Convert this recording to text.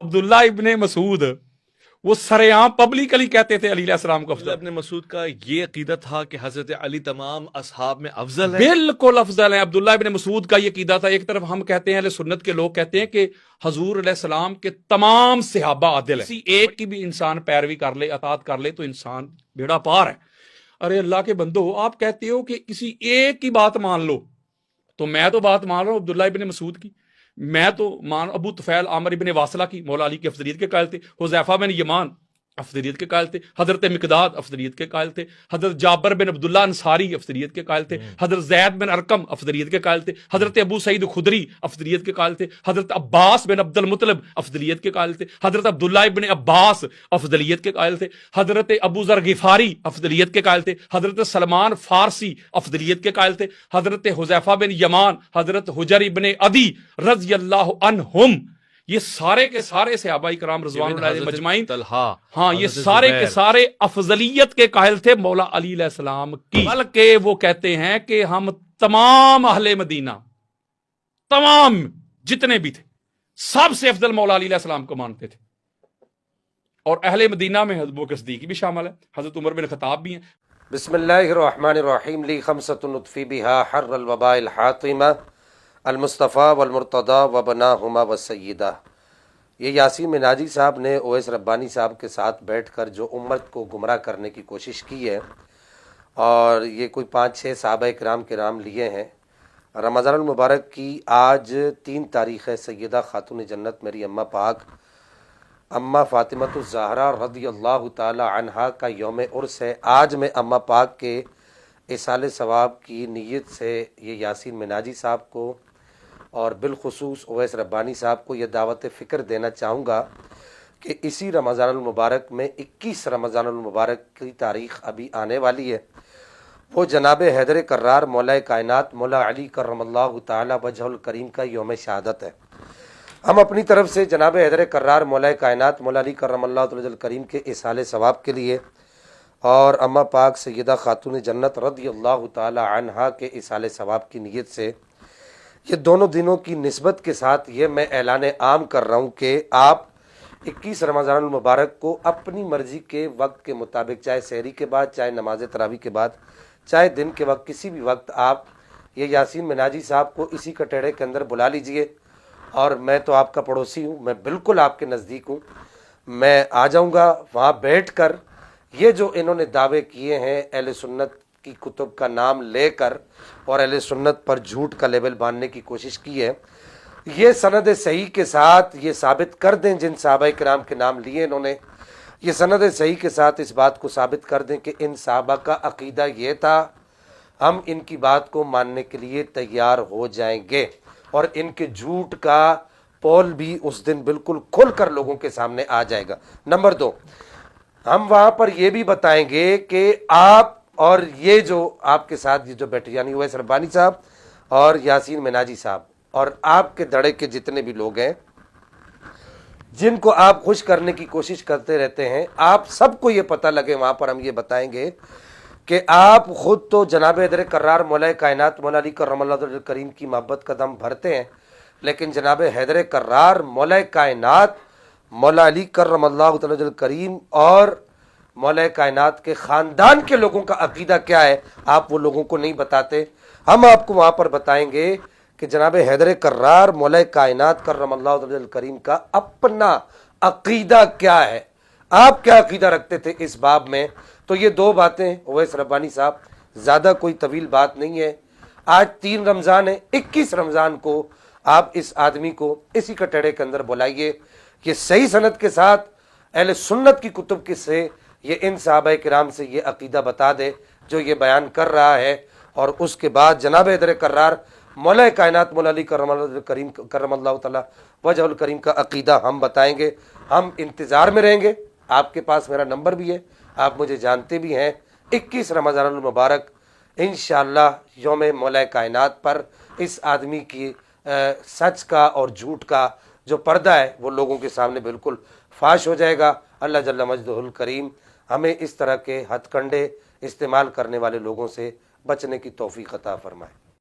عبداللہ ابن مسعود وہ سریعام پبلکلی کہتے تھے علی علیہ السلام کو افضل. ابن مسعود کا یہ عقیدہ تھا کہ حضرت علی تمام اصحاب میں افضل ہے. بالکل افضل ہے. عبداللہ ابن مسعود کا یہ عقیدہ تھا. ایک طرف ہم کہتے ہیں اہل سنت کے لوگ کہتے ہیں کہ حضور علیہ السلام کے تمام صحابہ عادل ہیں, کسی ایک کی بھی انسان پیروی کر لے, اطاعت کر لے تو انسان بیڑا پار ہے. ارے اللہ کے بندو, آپ کہتے ہو کہ کسی ایک کی بات مان لو, تو میں تو بات مان رہا ہوں عبداللہ ابن مسعود کی, میں تو مان ابو طفیل عامر ابن واصلہ کی, مولا علی کی افضلیت کے قائل تھے. حذیفہ بن یمان افضلیت کے قائل تھے. حضرت مقداد افضلیت کے قائل تھے. حضرت جابر بن عبداللہ انصاری افضلیت کے قائل تھے. حضرت زید بن ارقم افضلیت کے قائل تھے. حضرت ابو سعید خدری افضلیت کے قائل تھے. حضرت عباس بن عبد المطلب افضلیت کے قائل تھے. حضرت عبداللہ ابن عباس افضلیت کے قائل تھے. حضرت ابو ذر غفاری افضلیت کے قائل تھے. حضرت سلمان فارسی افضلیت کے قائل تھے. حضرت حذیفہ بن یمان, حضرت حجر ابن عدی رضی اللہ عنہم, یہ سارے کے سارے صحابہ کرام رضوان اللہ علیہم مجمعین, ہاں یہ سارے کے سارے افضلیت کے قائل تھے مولا علی علیہ السلام کی. بلکہ وہ کہتے ہیں کہ ہم تمام اہل مدینہ, تمام جتنے بھی تھے, سب سے افضل مولا علی علیہ السلام کو مانتے تھے. اور اہل مدینہ میں حضرت ابوبکر صدیق بھی شامل ہے, حضرت عمر بن خطاب بھی ہیں. بسم اللہ الرحمن الرحیم. لی خمسۃ نطفی بہا حر الوباء الحاطمہ المصطفیٰ والمرتضیٰ وبناہما والسیدہ. یہ یاسین مناجی صاحب نے اویس ربانی صاحب کے ساتھ بیٹھ کر جو امت کو گمراہ کرنے کی کوشش کی ہے, اور یہ کوئی 5-6 صحابہ کرام کے نام لیے ہیں. رمضان المبارک کی آج 3 تاریخ ہے. سیدہ خاتون جنت میری اماں پاک اماں فاطمۃ الزہرا رضی اللہ تعالی عنہا کا یوم عرس ہے. آج میں اماں پاک کے ایصال ثواب کی نیت سے یہ یاسین مناجی صاحب کو اور بالخصوص اویس ربانی صاحب کو یہ دعوت فکر دینا چاہوں گا کہ اسی رمضان المبارک میں 21 رمضان المبارک کی تاریخ ابھی آنے والی ہے. وہ جناب حیدر کرار مولا کائنات مولا علی کرم اللہ تعالی وجہ الکریم کا یوم شہادت ہے. ہم اپنی طرف سے جناب حیدر کرار مولا کائنات مولا علی کرم اللہ تعالی الکریم کے ایصال ثواب کے لیے اور اماں پاک سیدہ خاتون جنت رضی اللہ تعالی عنہا کے ایصال ثواب کی نیت سے یہ دونوں دنوں کی نسبت کے ساتھ یہ میں اعلان عام کر رہا ہوں کہ آپ 21 رمضان المبارک کو اپنی مرضی کے وقت کے مطابق, چاہے سحری کے بعد, چاہے نماز تراویح کے بعد, چاہے دن کے وقت, کسی بھی وقت آپ یہ یاسین مناجی صاحب کو اسی کٹہرے کے اندر بلا لیجئے. اور میں تو آپ کا پڑوسی ہوں, میں بالکل آپ کے نزدیک ہوں, میں آ جاؤں گا وہاں بیٹھ کر. یہ جو انہوں نے دعوے کیے ہیں اہل سنت کی کتب کا نام لے کر اور اہل سنت پر جھوٹ کا لیبل باندھنے کی کوشش کی ہے, یہ سند صحیح کے ساتھ یہ ثابت کر دیں. جن صحابہ کرام کے نام لیے انہوں نے, یہ سند صحیح کے ساتھ اس بات کو ثابت کر دیں کہ ان صحابہ کا عقیدہ یہ تھا, ہم ان کی بات کو ماننے کے لیے تیار ہو جائیں گے. اور ان کے جھوٹ کا پول بھی اس دن بالکل کھل کر لوگوں کے سامنے آ جائے گا. نمبر 2, ہم وہاں پر یہ بھی بتائیں گے کہ آپ اور یہ جو آپ کے ساتھ یہ جو بیٹھے یعنی اویس ربانی صاحب اور یاسین مناجی صاحب اور آپ کے دڑے کے جتنے بھی لوگ ہیں جن کو آپ خوش کرنے کی کوشش کرتے رہتے ہیں, آپ سب کو یہ پتہ لگے. وہاں پر ہم یہ بتائیں گے کہ آپ خود تو جناب حیدر کرار مولا کائنات مولا علی کرم اللہ تعالی الکریم کی محبت کا دم بھرتے ہیں, لیکن جناب حیدر کرار مولا کائنات مولا علی کرم اللہ تعالی الکریم اور مولا کائنات کے خاندان کے لوگوں کا عقیدہ کیا ہے آپ وہ لوگوں کو نہیں بتاتے. ہم آپ کو وہاں پر بتائیں گے کہ جناب حیدر کرار مولا کائنات کرم اللہ تعالی الکریم کا اپنا عقیدہ کیا ہے, آپ کیا عقیدہ رکھتے تھے اس باب میں. تو یہ 2 باتیں اویس ربانی صاحب, زیادہ کوئی طویل بات نہیں ہے. آج 3 رمضان ہے, 21 رمضان کو آپ اس آدمی کو اسی کٹہرے کے اندر بلائیے. یہ صحیح سند کے ساتھ اہل سنت کی کتب کے سے یہ ان صحابہ کرام سے یہ عقیدہ بتا دے جو یہ بیان کر رہا ہے. اور اس کے بعد جناب حیدر کرار مولا کائنات مولا علی کرم اللہ تعالی وجہ الکریم کا عقیدہ ہم بتائیں گے. ہم انتظار میں رہیں گے. آپ کے پاس میرا نمبر بھی ہے, آپ مجھے جانتے بھی ہیں. 21 رمضان المبارک انشاءاللہ یوم مولا کائنات پر اس آدمی کی سچ کا اور جھوٹ کا جو پردہ ہے وہ لوگوں کے سامنے بالکل فاش ہو جائے گا. اللہ جل مجدہ الکریم ہمیں اس طرح کے ہتھ کنڈے استعمال کرنے والے لوگوں سے بچنے کی توفیق عطا فرمائے.